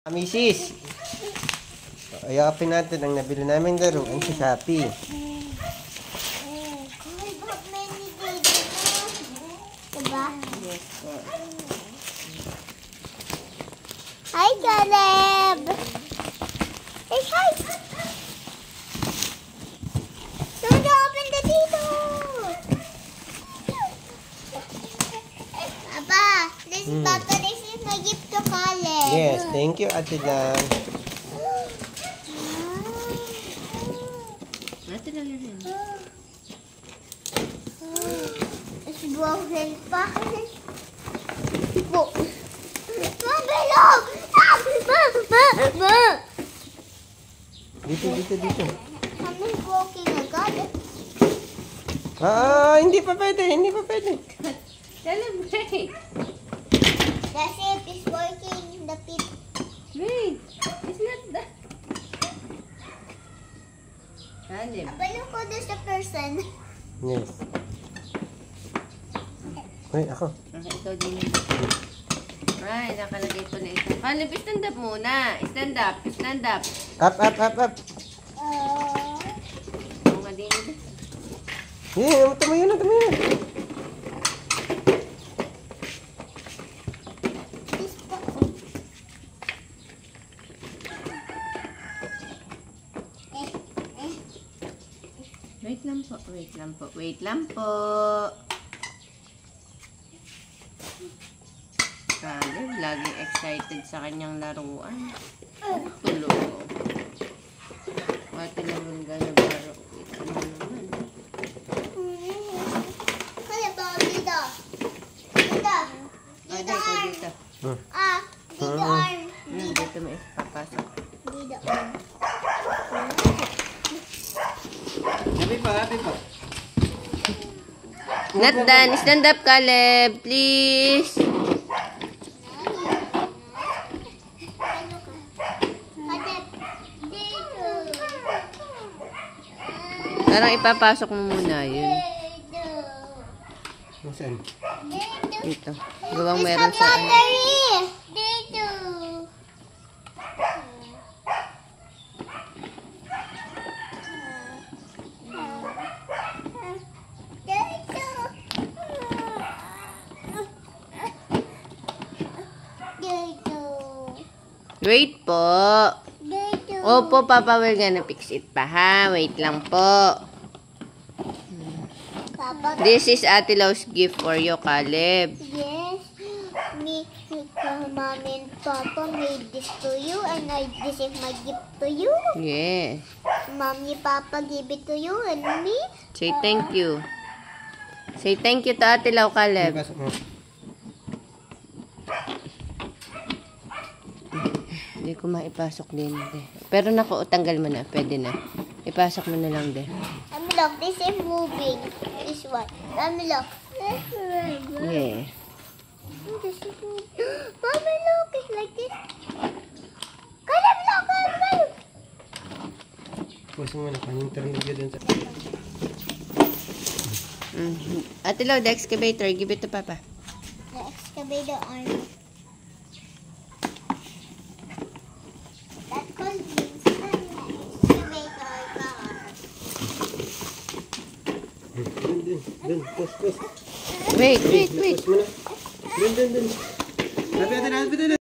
Misis, ayapin natin ang nabili namin laruan sa Shopee. Hi, Caleb! Hey, hi! Don't open the door! Papa, this is Papa, this is my gift to Caleb. Yes, thank you, Ate Lang. Ate Lang yun. It's broken pa. Mabelog! Ma! Dito. Kami broken agad. Hindi pa pwede. Celebrate! The shape is working. The pit. Wait! It's not that. Caleb. Paano ko doon sa person? Yes. Wait, ako. Okay, ikaw din yun. Right, nakalagay ko na ito. Caleb, stand up muna. Stand up. Up. Oo nga din ito. Yeah, tumayo na. Wait lang po. Caleb, laging excited sa kanyang laruan. Tulog. Pati naman gano'n baro. Ito naman. Kaya ba dito? Dito. Dito arm. Dito. Dito arm. Dito may papasok. Dito arm. Happy pa. Not done. Stand up, Caleb. Please. Parang ipapasok mo muna yun. Saan? Dito. Gawang meron sa ano. Dito. Wait po. Opo, Papa will gonna fix it pa ha. Wait lang po. Papa, This is Ate Lau's gift for you, Caleb. yes, Mommy and Papa made this to you, and this is my gift to you. Yes. Mommy, Papa give it to you, and me. Say thank you. Say thank you to Ate Lau, Caleb. Pasok mo. Hindi ko maipasok din. Pero naku, tanggal mo na. Pwede na. Ipasok mo na lang din. Mommy, look, this is moving. This one. Mommy, look. Yeah. This is moving. Mommy, look, it's like this. Caleb, look. Puso mo na. Paninterview ka dun sa... Ate Lau, the excavator. Give it to Papa. The excavator arm. That called means excavator car. Dun. Pus. Wait. Pus mo na. Dun. Happy.